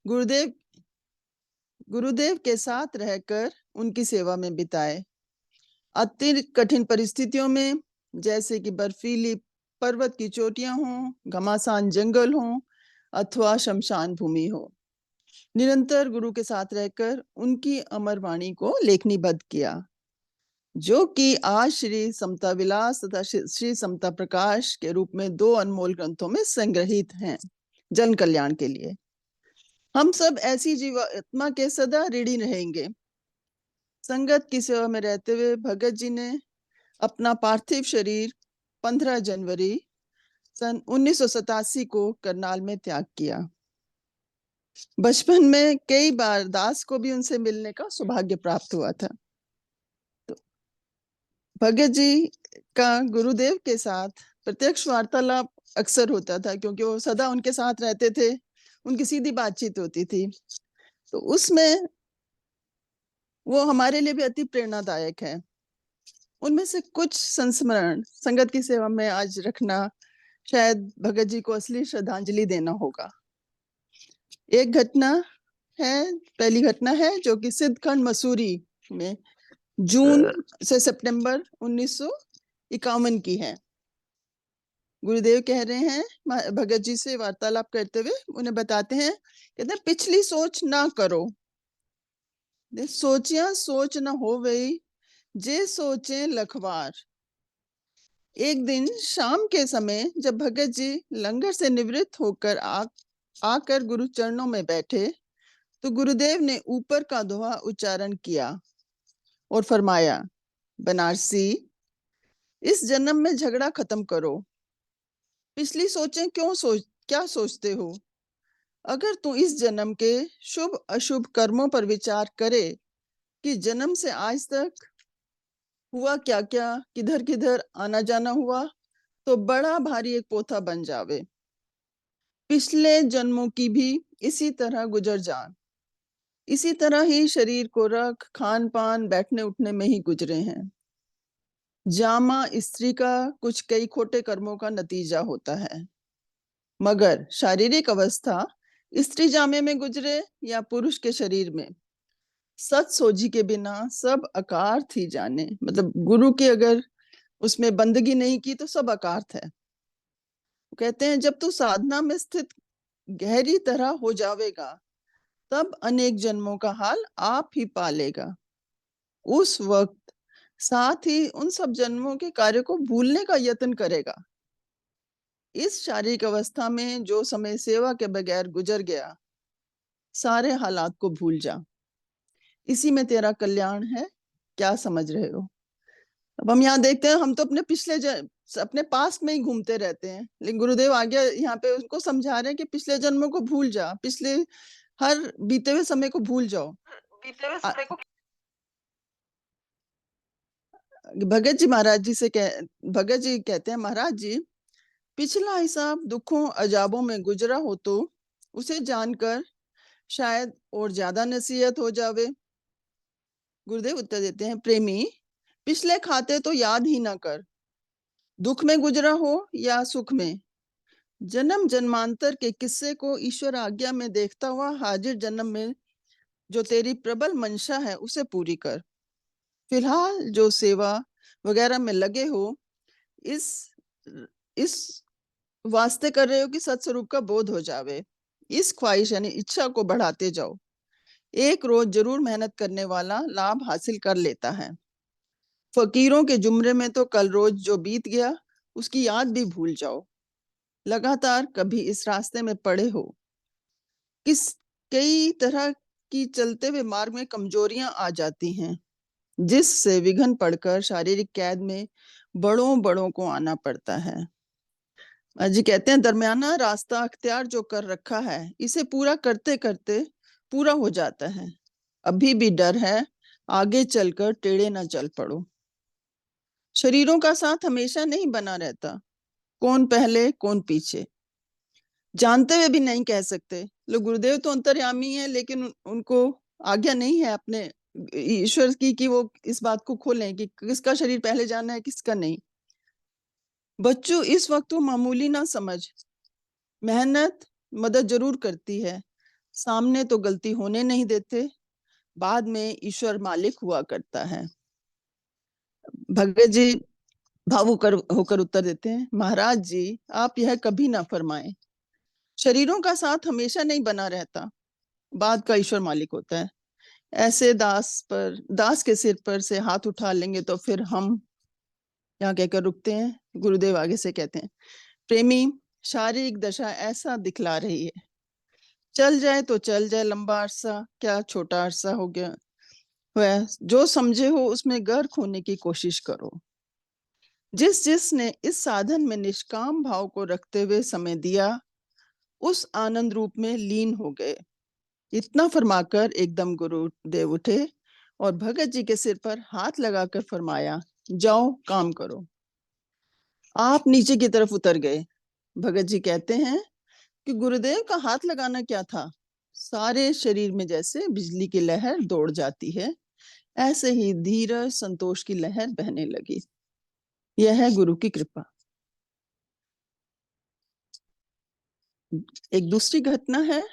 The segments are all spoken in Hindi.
गुरुदेव गुरुदेव के साथ रहकर उनकी सेवा में बिताए। अत्यंत कठिन परिस्थितियों में, जैसे कि बर्फीली पर्वत की चोटियां हों, घमासान जंगल हों अथवा शमशान भूमि हो, निरंतर गुरु के साथ रहकर उनकी अमर वाणी को लेखनीबद्ध किया, जो कि आज श्री समता विलास तथा श्री समता प्रकाश के रूप में 2 अनमोल ग्रंथों में संग्रहित हैं, जन कल्याण के लिए। हम सब ऐसी जीवात्मा के सदा ऋणी रहेंगे। संगत की सेवा में रहते हुए भगत जी ने अपना पार्थिव शरीर 15 जनवरी सन 1987 को करनाल में त्याग किया। बचपन में कई बार दास को भी उनसे मिलने का सौभाग्य प्राप्त हुआ था। तो भगत जी का गुरुदेव के साथ प्रत्यक्ष वार्तालाप अक्सर होता था, क्योंकि वो सदा उनके साथ रहते थे, उनकी सीधी बातचीत होती थी। तो उसमें वो हमारे लिए भी अति प्रेरणादायक है। उनमें से कुछ संस्मरण संगत की सेवा में आज रखना शायद भगत जी को असली श्रद्धांजलि देना होगा। एक घटना है, पहली घटना है जो कि सिद्धखंड मसूरी में जून से सितंबर 1951 की है। गुरुदेव कह रहे हैं भगत जी से वार्तालाप करते हुए, उन्हें बताते हैं, कहते हैं पिछली सोच ना करो, सोचिया सोच न हो गई, जे सोचे लखवार। एक दिन शाम के समय जब भगत जी लंगर से निवृत्त होकर आकर गुरु चरणों में बैठे, तो गुरुदेव ने ऊपर का दोहा उच्चारण किया और फरमाया, बनारसी, इस जन्म में झगड़ा खत्म करो। पिछली सोचें क्या सोचते हो? अगर तू इस जन्म के शुभ अशुभ कर्मों पर विचार करे कि जन्म से आज तक हुआ क्या क्या, किधर किधर आना जाना हुआ, तो बड़ा भारी एक पोथा बन जावे। पिछले जन्मों की भी इसी तरह गुजर जान, इसी तरह ही शरीर को रख खान पान बैठने उठने में ही गुजरे हैं। जामा स्त्री का कुछ कई खोटे कर्मों का नतीजा होता है, मगर शारीरिक अवस्था स्त्री जामे में गुजरे या पुरुष के शरीर में, सत सोझी के बिना सब अकार्थ ही जाने। मतलब गुरु की अगर उसमें बंदगी नहीं की तो सब अकार्थ है। कहते हैं जब तू साधना में स्थित गहरी तरह हो जावेगा, तब अनेक जन्मों का हाल आप ही पालेगा। उस वक्त साथ ही उन सब जन्मों के कार्य को भूलने का यत्न करेगा। इस शारीरिक अवस्था में जो समय सेवा के बगैर गुजर गया, सारे हालात को भूल जा, इसी में तेरा कल्याण है। क्या समझ रहे हो? अब हम यहाँ देखते हैं, हम तो अपने पास में ही घूमते रहते हैं, लेकिन गुरुदेव आगे यहाँ पे उनको समझा रहे हैं कि पिछले जन्मों को भूल जा, पिछले हर बीते हुए समय को भूल जाओ। भगत जी महाराज जी से भगत जी कहते हैं, महाराज जी, पिछला हिसाब दुखों अजाबों में गुजरा हो तो उसे जानकर शायद और ज्यादा नसीहत हो जावे। गुरुदेव उत्तर देते हैं, प्रेमी, पिछले खाते तो याद ही ना कर, दुख में गुजरा हो या सुख में, जन्म जन्मांतर के किस्से को ईश्वर आज्ञा में देखता हुआ हाजिर जन्म में जो तेरी प्रबल मंशा है उसे पूरी कर। फिलहाल जो सेवा वगैरह में लगे हो, इस इस वास्ते कर रहे हो कि सत्स्वरूप का बोध हो जावे। इस ख्वाहिश यानी इच्छा को बढ़ाते जाओ। एक रोज जरूर मेहनत करने वाला लाभ हासिल कर लेता है। फकीरों के जुमरे में तो कल रोज जो बीत गया उसकी याद भी भूल जाओ। लगातार कभी इस रास्ते में पड़े हो, किस कई तरह की चलते हुए मार्ग में कमजोरियां आ जाती हैं, जिससे विघन पड़कर शारीरिक कैद में बड़ों बड़ों को आना पड़ता है। जी कहते हैं, दरमियाना रास्ता अख्तियार जो कर रखा है, इसे पूरा करते करते पूरा हो जाता है। अभी भी डर है, आगे चलकर टेढ़े ना चल पड़ो। शरीरों का साथ हमेशा नहीं बना रहता, कौन पहले कौन पीछे जानते हुए भी नहीं कह सकते। लोग गुरुदेव तो अंतर्यामी है, लेकिन उनको आज्ञा नहीं है अपने ईश्वर की कि वो इस बात को खोलें कि किसका शरीर पहले जाना है किसका नहीं। बच्चों, इस वक्त को मामूली ना समझ, मेहनत मदद जरूर करती है, सामने तो गलती होने नहीं देते, बाद में ईश्वर मालिक हुआ करता है। भगत जी भावुक होकर उत्तर देते हैं, महाराज जी आप यह कभी ना फरमाएं। शरीरों का साथ हमेशा नहीं बना रहता, बाद का ईश्वर मालिक होता है। ऐसे दास के सिर पर से हाथ उठा लेंगे तो फिर हम यहाँ कहकर रुकते हैं। गुरुदेव आगे से कहते हैं, प्रेमी शारीरिक दशा ऐसा दिखला रही है, चल जाए तो चल जाए, लंबा अरसा क्या छोटा अरसा हो गया, वह जो समझे हो उसमें गर्क होने की कोशिश करो। जिस जिसने इस साधन में निष्काम भाव को रखते हुए समय दिया, उस आनंद रूप में लीन हो गए। इतना फरमाकर एकदम गुरुदेव उठे और भगत जी के सिर पर हाथ लगाकर फरमाया, जाओ काम करो। आप नीचे की तरफ उतर गए। भगत जी कहते हैं कि गुरुदेव का हाथ लगाना क्या था, सारे शरीर में जैसे बिजली की लहर दौड़ जाती है, ऐसे ही धीरज संतोष की लहर बहने लगी। यह है गुरु की कृपा। एक दूसरी घटना है,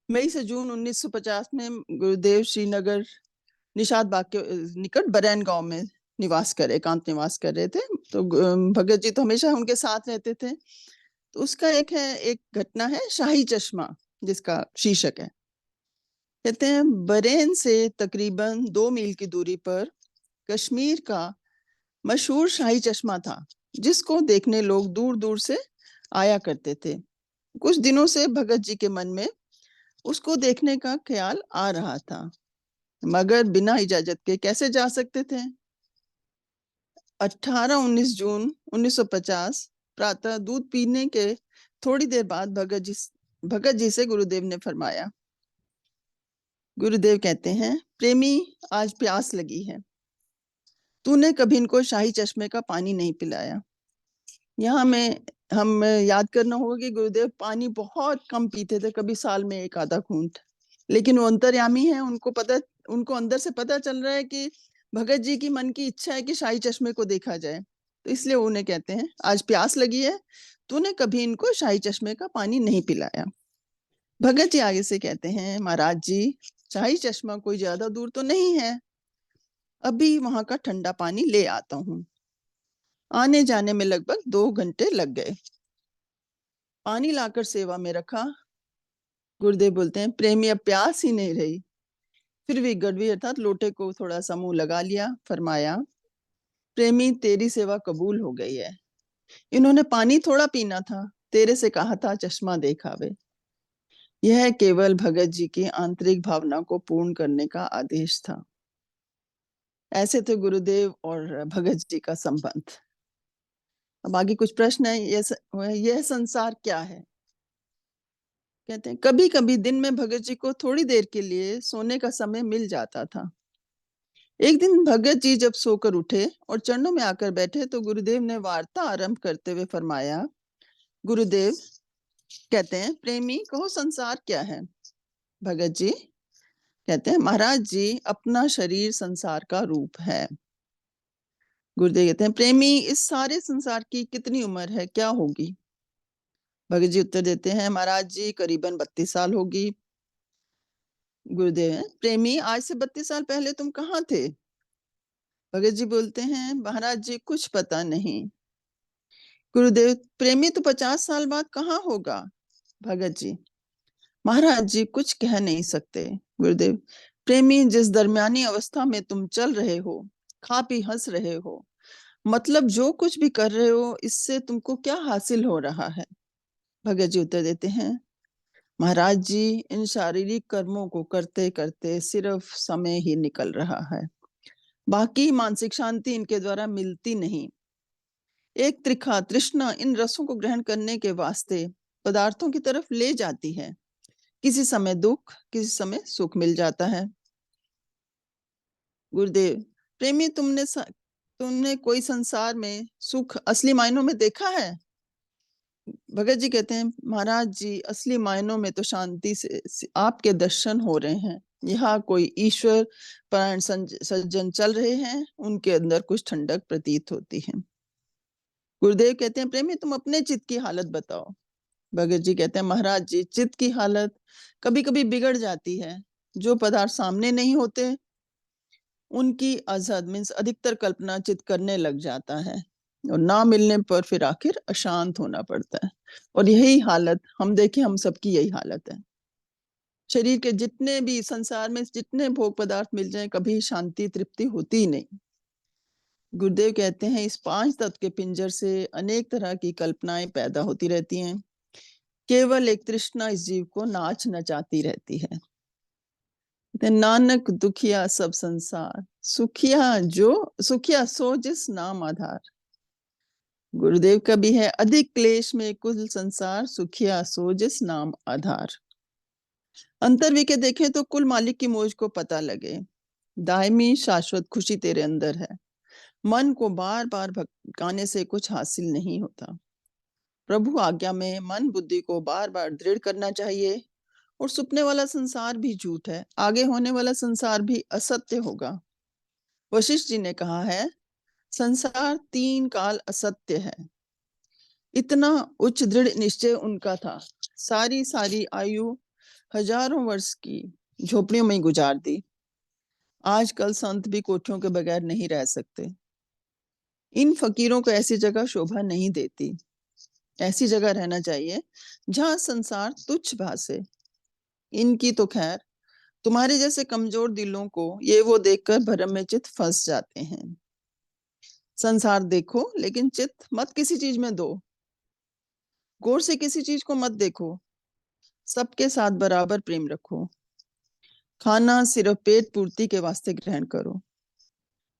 मई से जून 1950 में गुरुदेव श्रीनगर निषाद बाग के निकट बरैन गांव में एकांत निवास कर रहे थे। तो भगत जी तो हमेशा उनके साथ रहते थे। तो उसका एक घटना है शाही चश्मा, जिसका शीर्षक है, कहते हैं बरेन से तकरीबन 2 मील की दूरी पर कश्मीर का मशहूर शाही चश्मा था, जिसको देखने लोग दूर दूर से आया करते थे। कुछ दिनों से भगत जी के मन में उसको देखने का ख्याल आ रहा था, मगर बिना इजाजत के कैसे जा सकते थे। 18-19 जून 1950 प्रातः दूध पीने के थोड़ी देर बाद भगत जी से गुरुदेव ने फरमाया। गुरुदेव कहते हैं, प्रेमी आज प्यास लगी है, तूने कभी इनको शाही चश्मे का पानी नहीं पिलाया। यहाँ में हम याद करना होगा कि गुरुदेव पानी बहुत कम पीते थे, कभी साल में एक आधा घूंट। लेकिन वो अंतर्यामी है, उनको अंदर से पता चल रहा है कि भगत जी की मन की इच्छा है कि शाही चश्मे को देखा जाए, तो इसलिए उन्हें कहते हैं आज प्यास लगी है, तूने कभी इनको शाही चश्मे का पानी नहीं पिलाया। भगत जी आगे से कहते हैं, महाराज जी शाही चश्मा कोई ज्यादा दूर तो नहीं है, अभी वहां का ठंडा पानी ले आता हूँ। आने जाने में लगभग 2 घंटे लग गए। पानी लाकर सेवा में रखा। गुरुदेव बोलते हैं, प्रेमी अब प्यास ही नहीं रही, फिर भी गड़वी अर्थात लोटे को थोड़ा सा मुंह लगा लिया। फरमाया, प्रेमी तेरी सेवा कबूल हो गई है, इन्होंने पानी थोड़ा पीना था, तेरे से कहा था चश्मा देखावे। यह केवल भगत जी की आंतरिक भावना को पूर्ण करने का आदेश था। ऐसे थे गुरुदेव और भगत जी का संबंध। अब आगे कुछ प्रश्न है, यह संसार क्या है। कहते हैं, कभी कभी दिन में भगत जी को थोड़ी देर के लिए सोने का समय मिल जाता था। एक दिन भगत जी जब सोकर उठे और चरणों में आकर बैठे तो गुरुदेव ने वार्ता आरंभ करते हुए फरमाया। गुरुदेव कहते हैं, प्रेमी कहो संसार क्या है। भगत जी कहते हैं, महाराज जी अपना शरीर संसार का रूप है। गुरुदेव कहते हैं, प्रेमी इस सारे संसार की कितनी उम्र है, क्या होगी। भगत जी उत्तर देते हैं, महाराज जी करीबन 32 साल होगी। गुरुदेव हैं, प्रेमी आज से 32 साल पहले तुम कहाँ थे। भगत जी बोलते हैं, महाराज जी कुछ पता नहीं। गुरुदेव, प्रेमी तो 50 साल बाद कहाँ होगा। भगत जी, महाराज जी कुछ कह नहीं सकते। गुरुदेव, प्रेमी जिस दरमियानी अवस्था में तुम चल रहे हो, खा पी हंस रहे हो, मतलब जो कुछ भी कर रहे हो, इससे तुमको क्या हासिल हो रहा है। भगत जी उत्तर देते हैं, महाराज जी इन शारीरिक कर्मों को करते करते सिर्फ समय ही निकल रहा है, बाकी मानसिक शांति इनके द्वारा मिलती नहीं। एक त्रिखा तृष्णा इन रसों को ग्रहण करने के वास्ते पदार्थों की तरफ ले जाती है। किसी समय दुख, किसी समय सुख मिल जाता है। गुरुदेव, प्रेमी तुमने कोई संसार में सुख असली मायनों में देखा है। भगत जी कहते हैं, महाराज जी असली मायनों में तो शांति से आपके दर्शन हो रहे हैं। यहाँ कोई ईश्वर परायण सज्जन चल रहे हैं, उनके अंदर कुछ ठंडक प्रतीत होती है। गुरुदेव कहते हैं, प्रेमी तुम अपने चित्त की हालत बताओ। भगत जी कहते हैं, महाराज जी, चित्त की हालत कभी कभी बिगड़ जाती है। जो पदार्थ सामने नहीं होते उनकी अजहद मीन्स अधिकतर कल्पना चित्त करने लग जाता है, और ना मिलने पर फिर आखिर अशांत होना पड़ता है। और यही हालत हम देखें, हम सबकी यही हालत है। शरीर के जितने भी, संसार में जितने भोग पदार्थ मिल जाए, कभी शांति तृप्ति होती ही नहीं। गुरुदेव कहते हैं, इस 5 तत्व के पिंजर से अनेक तरह की कल्पनाएं पैदा होती रहती हैं। केवल एक तृष्णा इस जीव को नाच नचाती रहती है। नानक दुखिया सब संसार, सुखिया सो जिस नाम आधार। गुरुदेव का भी है, अधिक क्लेश में कुल संसार, सुखिया सो जिस नाम आधार। अंतर्वी के देखें तो कुल मालिक की मौज को पता लगे। दायमी शाश्वत खुशी तेरे अंदर है। मन को बार बार भटकाने से कुछ हासिल नहीं होता। प्रभु आज्ञा में मन बुद्धि को बार बार दृढ़ करना चाहिए। और सुपने वाला संसार भी झूठ है, आगे होने वाला संसार भी असत्य होगा। वशिष्ठ जी ने कहा है, संसार 3 काल असत्य है। इतना उच्च दृढ़ निश्चय उनका था। सारी सारी आयु हजारों वर्ष की झोपड़ियों में गुजार दी। आजकल संत भी कोठियों के बगैर नहीं रह सकते। इन फकीरों को ऐसी जगह शोभा नहीं देती। ऐसी जगह रहना चाहिए जहां संसार तुच्छ भासे। इनकी तो खैर, तुम्हारे जैसे कमजोर दिलों को ये वो देखकर भरम में चित्त फंस जाते हैं। संसार देखो, लेकिन चित्त मत किसी चीज में दो। गौर से किसी चीज को मत देखो। सबके साथ बराबर प्रेम रखो। खाना सिर्फ पेट पूर्ति के वास्ते ग्रहण करो।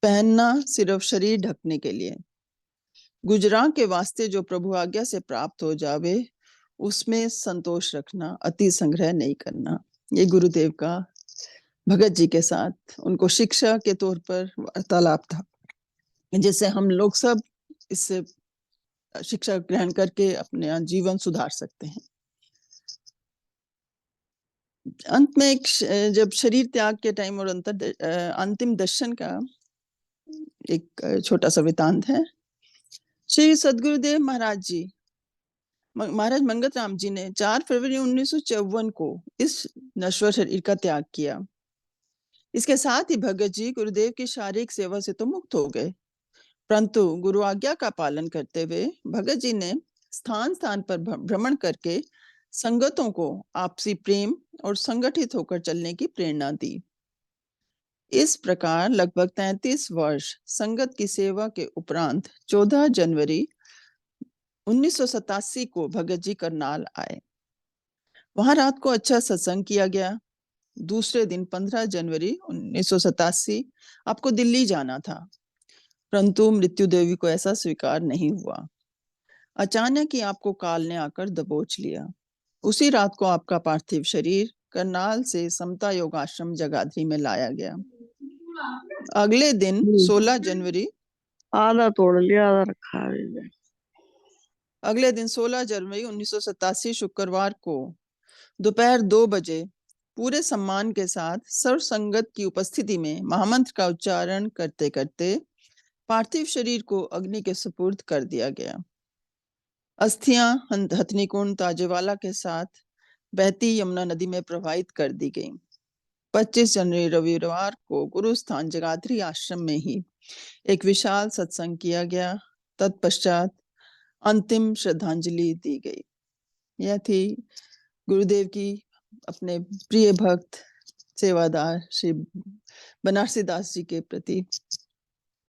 पहनना सिर्फ शरीर ढकने के लिए। गुजरां के वास्ते जो प्रभु आज्ञा से प्राप्त हो जावे, उसमें संतोष रखना, अति संग्रह नहीं करना। ये गुरुदेव का भगत जी के साथ उनको शिक्षा के तौर पर वार्तालाप था, जिससे हम लोग सब इससे शिक्षा ग्रहण करके अपने जीवन सुधार सकते हैं। अंत में जब शरीर त्याग के टाइम और अंतिम दर्शन का एक छोटा सा वृतांत है। श्री सदगुरुदेव महाराज जी, महाराज मंगत राम जी ने 4 फरवरी 1954 को इस नश्वर शरीर का त्याग किया। इसके साथ ही भगत जी गुरुदेव की शारीरिक सेवा से तो मुक्त हो गए, परंतु गुरु आज्ञा का पालन करते हुए भगत जी ने स्थान स्थान पर भ्रमण करके संगतों को आपसी प्रेम और संगठित होकर चलने की प्रेरणा दी। इस प्रकार लगभग 33 वर्ष संगत की सेवा के उपरांत 14 जनवरी 1987 को भगत जी करनाल आए। वहां रात को अच्छा सत्संग किया गया। दूसरे दिन 15 जनवरी 1987 आपको दिल्ली जाना था, परंतु मृत्यु देवी को ऐसा स्वीकार नहीं हुआ। अचानक ही आपको काल ने आकर दबोच लिया। उसी रात को आपका पार्थिव शरीर करनाल से समता योग आश्रम जगाधरी में लाया गया। अगले दिन 16 जनवरी आधा तोड़ लिया, आधा रखा है। अगले दिन 16 जनवरी 1987 शुक्रवार को दोपहर 2 बजे पूरे सम्मान के साथ सर्व संगत की उपस्थिति में महामंत्र का उच्चारण करते करते पार्थिव शरीर को अग्नि के सुपुर्द कर दिया गया। अस्थियां हथनीकुंड ताजेवाला के साथ बहती यमुना नदी में प्रवाहित कर दी गई। 25 जनवरी रविवार को गुरुस्थान जगाधरी आश्रम में ही एक विशाल सत्संग किया गया। तत्पश्चात अंतिम श्रद्धांजलि दी गई। यह थी गुरुदेव की अपने प्रिय भक्त सेवादार श्री बनारसी दास जी के प्रति